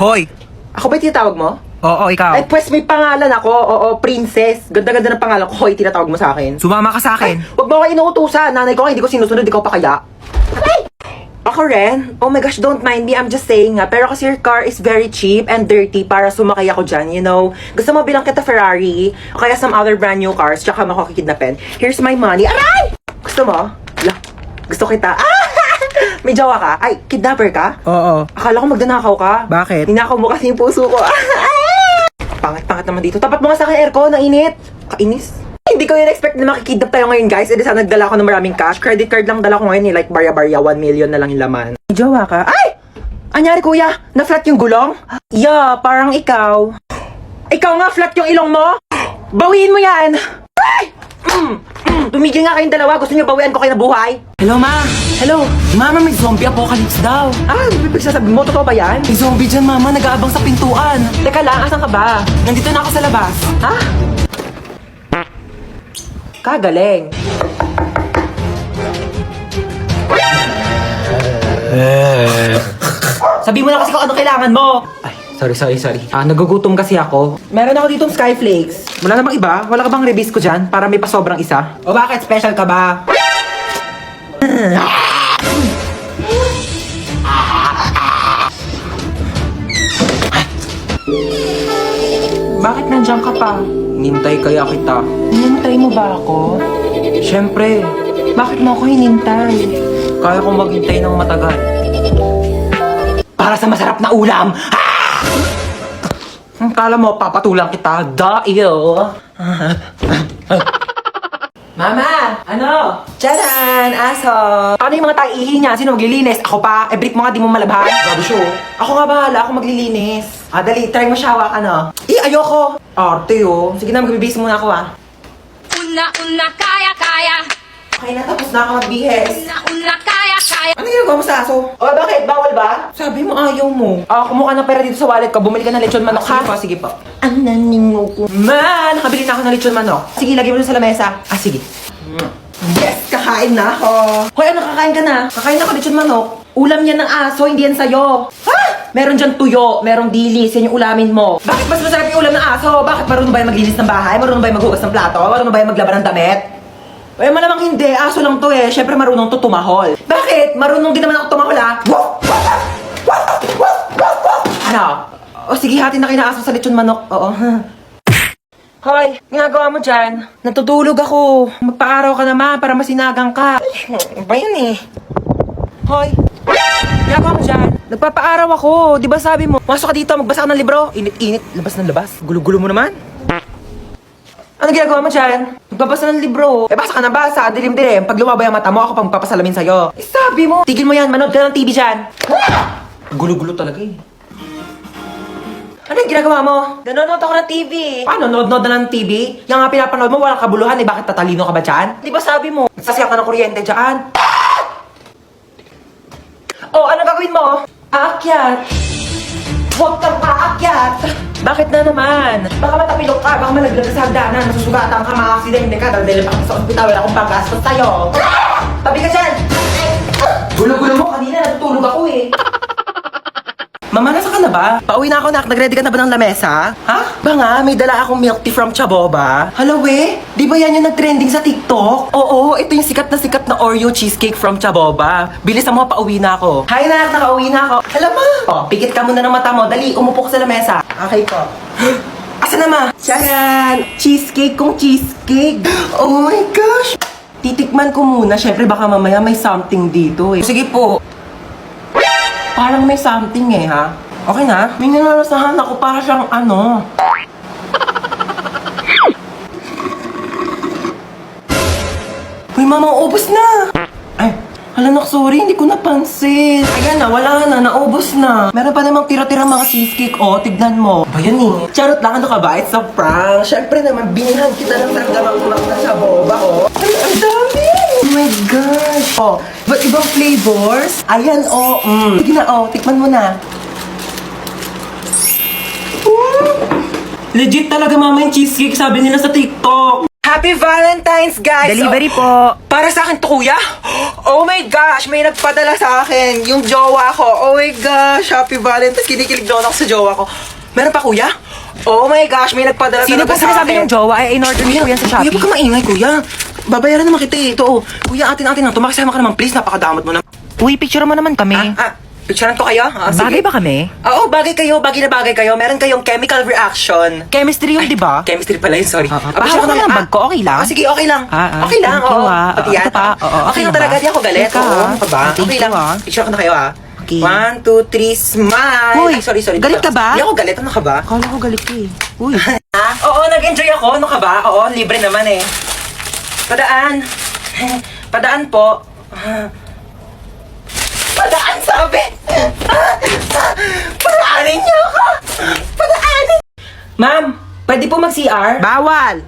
Hoy! Ako ba yung tinatawag mo? Oo, ikaw. Ay, pues may pangalan ako. Oo, princess. Ganda-ganda ng pangalan ko. Hoy, tinatawag mo sa akin. Sumama ka sa akin. Huwag mo ako inuutusan. Nanay ko, hindi ko sinusunod. Ikaw pa kaya? Ay! Ako rin? Oh my gosh, don't mind me. I'm just saying nga. Pero kasi your car is very cheap and dirty para sumakay ako dyan, you know. Gusto mo bilang kita Ferrari o kaya some other brand new cars tsaka makakikidnapin. Here's my money. Aray! Gusto mo? La, gusto kita. Ah! May jowa ka? Ay, kidnapper ka? Oo. Akala ko magdanakaw ka. Bakit? Ninakaw mo kasi yung puso ko. Pangat-pangat naman dito. Tapat mo nga sa akin aircon, nainit. Kainis. Hindi ko in-expect na makikidnap tayo ngayon, guys. E di sana nagdala ako ng maraming cash. Credit card lang dala ko ngayon, like barya-barya, 1 million na lang yung laman. May jowa ka? Ay! Anyari, kuya? Na-flat yung gulong? Yeah, parang ikaw. Ikaw nga, flat yung ilong mo? Bawiin mo yan! Ay! Tumigil nga kayong dalawa. Gusto niyo bawian ko kayo na buhay? Hello, ma. Hello. Mama, may zombie apocalypse daw. Ah, bibig sasabihin mo, totoo ba yan? May zombie dyan, mama. Nag-aabang sa pintuan. Teka lang, asan ka ba? Nandito na ako sa labas. Ha? Kagaling. Sabi mo na kasi kung ano kailangan mo. Ay, sorry. Nagugutom kasi ako. Meron ako ditong Skyflakes. Wala namang iba? Wala ka bang release ko dyan para may pasobrang isa? O bakit? Special ka ba? Bakit nandiyan ka pa? Hinintay kaya kita. Hinintay mo ba ako? Siyempre. Bakit mo ako hinintay? Kaya kong maghintay ng matagal. Para sa masarap na ulam! Kala mo, papatulang kita. Dahil. Mama! Ano? Tcharan! Aso! Paano yung mga taihi niya? Sino maglilinis? Ako pa? Brick mo nga, di mo malabhan. Grabe siya. Ako nga bahala. Ako maglilinis. Dali. Try mo siya hawak, ano? Ayoko! Arte, oh. Sige na, magbibihis muna ako, ah. Una, kaya. Okay na, tapos na ako magbihis. Una, kaya. Ano ginagawa mo sa aso? Bakit? Bawal ba? Sabi mo ayaw mo. Kumuha ng pera dito sa wallet ko. Bumili ka ng lechon manok, ha? Sige po. Ananingo ko. Ma, nakabili na ako ng lechon manok. Sige, lagay mo dun sa lamesa. Sige. Yes, kakain na ako. Hoy, ano, kakain ka na? Kakain na ako lechon manok. Ulam yan ng aso, hindi yan sa'yo. Ha? Meron dyan tuyo, merong dilis, yan yung ulamin mo. Bakit mas masarap yung ulam ng aso? Bakit marunong ba yung maglinis ng bahay? Marunong ba yung maghugas ng plato? Marunong ba yung maglaban ng damit? Malamang hindi. Aso lang to eh. Siyempre marunong to tumahol. Bakit? Marunong din naman ako tumahol ah. Ano? O sige, hati na kayo na aso sa lechon manok. Oo. Hoy, ginagawa mo dyan? Natutulog ako. Magpa-araw ka naman para masinagang ka. Ba yan eh? Hoy, ginagawa mo dyan? Nagpapa-araw ako. Di ba sabi mo? Masok ka dito, magbasa ka ng libro. Init-init. Labas ng labas. Gulo-gulo mo naman. Ano ginagawa mo dyan? Magbabasa ng libro. Basa ka na basa. Dilim-dilim. Pag lumabay ang mata mo, ako pang papasalamin sa'yo. Sabi mo. Tigil mo yan. Manood ka ng TV dyan. Gulo-gulo talaga eh. Ano yung ginagawa mo? Nanonood ako ng TV. Paano? Nanonood na ng TV? Yung nga pinapanood mo, walang kabuluhan eh. Bakit tatalino ka ba dyan? Di ba sabi mo? Nagsasiyak ka ng kuryente dyan. Oh, ano gagawin mo? Aakyat. Huwag kang aakyat. Bakit na naman? Baka matapilok ka, baka malaglag ka sa hagdanan, masusugatan ka, mga aksidente ka, dahil pa sa ospital, wala akong panggastos sa'yo. Tabi ka dyan! Gulo-gulo mo, kanina natutulog ako eh. Mama, nasa ka na ba? Pauwi na ako, nak. Nag-ready ka na ba ng lamesa? Ha? Ba nga, may dala akong milk tea from Chaboba. Hello, we? Di ba yan yung nag-trending sa TikTok? Oo, ito yung sikat na Oreo cheesecake from Chaboba. Bilisan mo, pauwi na ako. Hi, nak. Nakauwi na ako. Hello, ma. Oh, pikit ka muna ng mata mo. Dali, umupo ka sa lamesa. Okay po. Asa na, ma? Tiyan! Cheesecake kong cheesecake. Oh my gosh! Titikman ko muna. Siyempre, baka mamaya may something dito eh. Sige po. Parang may something eh, ha? Okay na? May nananasahan ako para siyang ano. Uy, mama, ubos na! Ay, hala nak, sorry, hindi ko napansin. Ayan na, wala na, naubos na. Meron pa namang tira-tira mga cheesecake, oh, tignan mo. Ba yan eh? Charot lang, ano ka ba? It's a prank. Siyempre naman, binihan kita ng tanggamang kumak na sa boba, oh. Ay, ang dami! Oh my gosh! Oh, but ibang flavors? Ayan, oh. Sige na, oh. Tikman mo na. Legit talaga, mama, yung cheesecake. Sabi nila sa TikTok. Happy Valentine's, guys! Delivery Oh, po. para sa akin to, kuya? Oh my gosh, may nagpadala sa akin. Yung jowa ko. Oh my gosh, Happy Valentine's. Kinikilig doon ako sa jowa ko. Meron pa, kuya? Oh my gosh, may nagpadala Sino talaga po sa sinasabi akin. yung jowa? Ay, in-order niyo po yan sa Kuya, Shopee. huwag ka maingay, kuya. Babayaran naman kita eh. Ito, oh. Kuya, atin-atin lang. Tumakasama ka naman, please. Napakadamot mo na. Uy, picture mo naman kami. Picturean ko kayo? Bagay ba kami? Oo, bagay kayo. Bagay na bagay kayo. Meron kayong chemical reaction. Chemistry yung, di ba? Chemistry pala yun, sorry. Pahawak mo lang bag ko, okay lang? Sige, okay lang. Okay lang, thank you, oo. ah. Pati Ito yan. pa, oo, Okay okay lang ba? talaga, di ako galit. Teka, Oo, ah. ano ba? Thank Okay you, lang. ah. Picture ko na kayo, ah. Okay. 1, 2, 3, smile. Uy, Ay, sorry. galit ka ba? Hindi ako galit. Ano ka ba? Akala ko galit ka eh. Uy. Oo, nag-enjoy ako. Ano ka ba? Oo, libre naman eh. Padaan. Padaan po. Padaan, sabi! Padaanin niyo ako! Padaanin! Ma'am, pwede po mag-CR? Bawal!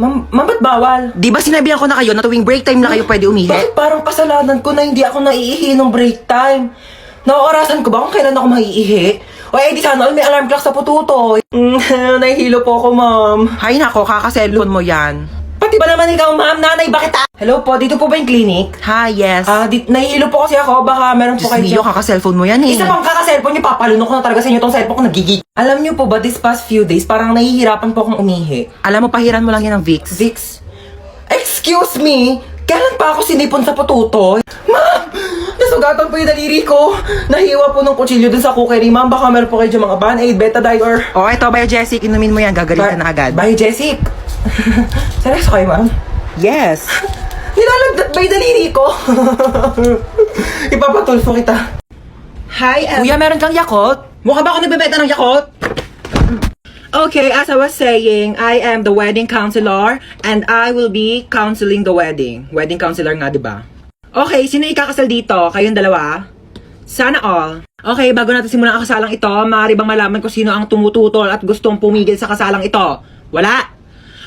Ma'am, ba't bawal? Di ba sinabihan ko na kayo na tuwing break time na kayo pwede umihi? Bakit parang kasalanan ko na hindi ako naiihi nung break time? Naorasan ko ba kung kailan ako maiihi? O eh, di sana all may alarm clock sa pututoy. Nahihilo po ako, ma'am. Hay nako, kaka-cellphone mo yan. Pati ba naman ikaw, ma'am? Nanay, bakit? Hello po, dito po ba yung clinic? Hi, yes. Nahihilo po kasi ako. Baka meron po Diyos kayo mio, dyan. kaka-cellphone mo yan eh. Isa pang kaka-cellphone niyo, papalunok ko na talaga sa inyo tong cellphone ko, nagigig. Alam niyo po ba, this past few days, parang nahihirapan po akong umihi. Alam mo, pahiran mo lang yan ng Vicks. Vicks? Excuse me? Kailan pa ako sinipon sa pututoy? Ma'am! Nasugatan po yung daliri ko. Nahiwa po ng kutsilyo dun sa cookery. Ma'am, baka meron po kayo dyan mga Band-Aid, Betadine, or... Oh, ito, Biogesic, inumin mo yan, gagalitan na agad. Bye, Jessic. Seryoso kayo, ma'am? Yes. Nilalagdat ba yung daliri ko? Ipapatulfo kita. Hi, Kuya, meron kang Yakult? Mukha ba ako nagbebenta ng Yakult? Okay, as I was saying, I am the wedding counselor and I will be counseling the wedding. Wedding counselor nga, di ba? Okay, sino ikakasal dito? Kayong dalawa? Sana all. Okay, bago natin simulan ang kasalang ito, maaari bang malaman kung sino ang tumututol at gustong pumigil sa kasalang ito? Wala?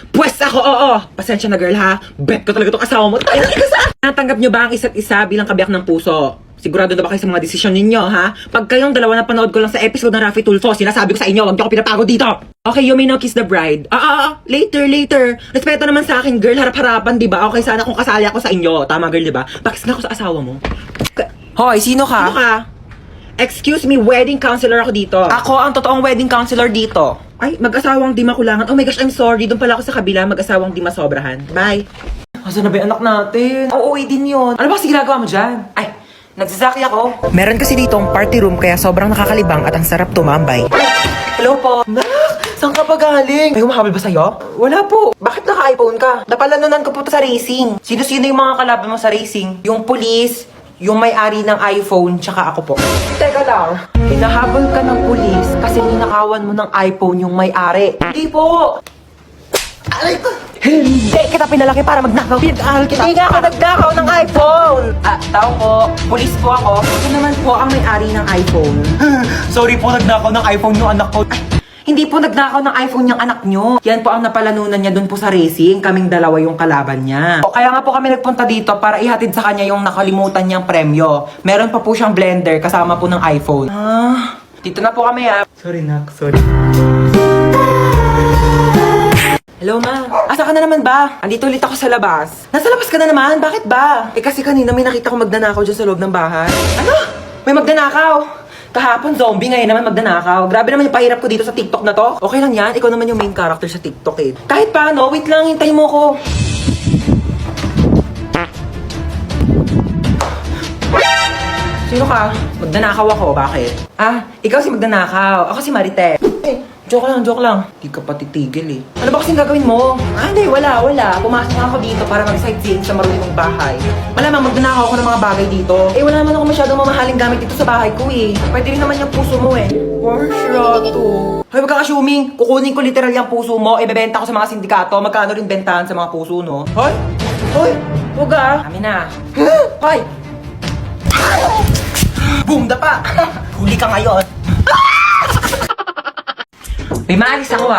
Pwes ako, oo! Pasensya na girl ha, bet ko talaga itong asawa mo. Tayo na ikasal! Natanggap nyo ba ang isa't isa bilang kabiyak ng puso? Sigurado na ba kayo sa mga desisyon ninyo, ha? Pag kayong dalawa napanood ko lang sa episode ng Raffy Tulfo, sinasabi ko sa inyo, huwag niyo ako pinapagod dito! Okay, you may now kiss the bride. Later. Respeto naman sa akin, girl, harap-harapan, di ba? Okay, sana kung kasali ako sa inyo. Tama, girl, di ba? Pakis nga ako sa asawa mo. Hoy, sino ka? Ano ka? Excuse me, wedding counselor ako dito. Ako ang totoong wedding counselor dito. Ay, mag-asawang di makulangan. Oh my gosh, I'm sorry. Doon pala ako sa kabila, mag-asawang di masobrahan. Bye. Asa na ba yung anak natin? Uuwi din yun. Ano ba kasi ginagawa mo dyan? Ay, nagsasaki ako. Meron kasi dito ang party room kaya sobrang nakakalibang at ang sarap tumambay. Hello po. Saan ka pa galing? May humahabol ba sa'yo? Wala po. Bakit naka-iPhone ka? Napalanunan ko po sa racing. Sino-sino yung mga kalaban mo sa racing? Yung police, yung may-ari ng iPhone, tsaka ako po. Teka lang. Hinahabol ka ng pulis kasi ninakawan mo ng iPhone yung may-ari. Hindi po. Aray ko. Hindi kita pinalaki para magnakaw. Pinag-aaral kita. Hindi nga ako nagnakaw ng iPhone. Tao po. Pulis po ako. Ito naman po ang may-ari ng iPhone. Sorry po, nagnakaw ng iPhone yung anak ko. Hindi po nagnakaw ng iPhone yung anak nyo. Yan po ang napalanunan niya dun po sa racing. Kaming dalawa yung kalaban niya. O, kaya nga po kami nagpunta dito para ihatid sa kanya yung nakalimutan niyang premyo. Meron pa po siyang blender kasama po ng iPhone. Dito na po kami Sorry, Nak. Sorry. Hello, ma. Asa ka na naman ba? Andito ulit ako sa labas. Nasa labas ka na naman? Bakit ba? Kasi kanina may nakita ko magnanakaw dyan sa loob ng bahay. Ano? May magnanakaw? Kahapon zombie, ngayon naman magnanakaw. Grabe naman yung pahirap ko dito sa TikTok na to. Okay lang yan, ikaw naman yung main character sa TikTok eh. Kahit paano, wait lang, hintayin mo ko. Sino ka? Magnanakaw ako, bakit? Ikaw si magnanakaw. Ako si Marite. Joke lang. Di ka pa titigil eh. Ano ba kasing gagawin mo? Hindi, wala. Pumasok ako dito para mag-sightseeing sa marunong mong bahay. Malamang magnanakaw ako ng mga bagay dito. Wala naman ako masyadong mamahaling gamit dito sa bahay ko eh. Pwede rin naman yung puso mo eh. Marshato. Hoy, wag kang assuming. Kukunin ko literal yung puso mo, ibebenta ko sa mga sindikato. Magkano rin bentahan sa mga puso, no? Hoy! Huwag ah! Kami na. Hoy! Boom, dapa! Huli ka ngayon. May maalis ako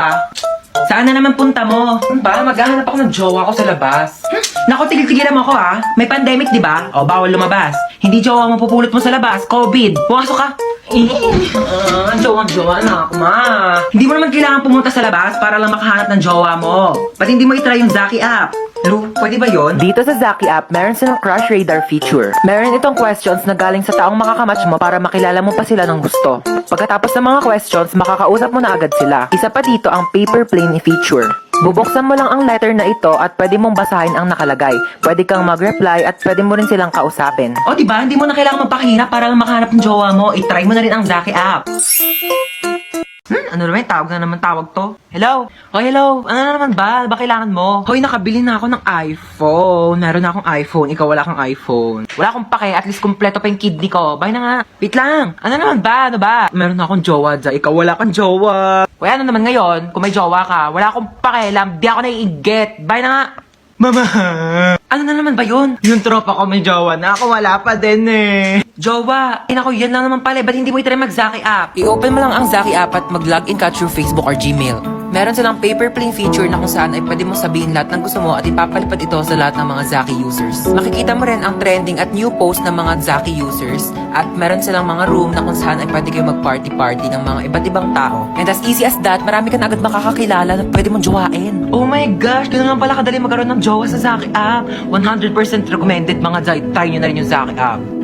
Saan na naman punta mo? Ba, maghahanap ako ng jowa ko sa labas. Naku, tigil-tigilan mo ako May pandemic, di ba? O, bawal lumabas. Hindi jowa mo pupulot mo sa labas. COVID. Pumasok ka. Ang jowa mag-jowa na ako, ma. Hindi mo naman kailangan pumunta sa labas para lang makahanap ng jowa mo. Ba't hindi mo itry yung Zaki app? Lu, pwede ba yon? Dito sa Zaki app, meron silang crush radar feature. Meron itong questions na galing sa taong makakamatch mo para makilala mo pa sila ng gusto. Pagkatapos ng mga questions, makakausap mo na agad sila. Isa pa dito ang paper plane feature. Bubuksan mo lang ang letter na ito at pwede mong basahin ang nakalagay. Pwede kang mag-reply at pwede mo rin silang kausapin. O diba, hindi mo na kailangan magpakahirap para lang makahanap ng jowa mo. I-try mo na rin ang Zaki app. Ano naman? Tawag to. Hello? Oh, hello. Ano na naman ba? Ba kailangan mo? Hoy, nakabili na ako ng iPhone. Meron na akong iPhone. Ikaw wala kang iPhone. Wala akong pake. At least kumpleto pa yung kidney ko. Bye na nga. Wait lang. Ano naman ba? Ano ba? Meron na akong jowa dyan. Ikaw wala kang jowa. Kaya ano naman ngayon? Kung may jowa ka, wala akong pakialam. Di ako naiigit. Bye na nga. Mama! Ano na naman ba yun? Yung tropa ko may jowa na. Ako wala pa din eh. Jowa! Ako, yan lang naman pala. Ba't hindi mo itry mag-Zaki app? I-open mo lang ang Zaki app at mag-login ka through Facebook or Gmail. Meron silang paper plane feature na kung saan ay pwede mo sabihin lahat ng gusto mo at ipapalipad ito sa lahat ng mga Zaki users. Makikita mo rin ang trending at new post ng mga Zaki users at meron silang mga room na kung saan ay pwede kayo mag-party-party ng mga iba't ibang tao. And as easy as that, marami ka na agad makakakilala na pwede mong jowain. Oh my gosh! Ganun lang pala kadali magkaroon ng jowa sa Zaki app. 100% recommended mga Zay. Try nyo na rin yung Zaki app.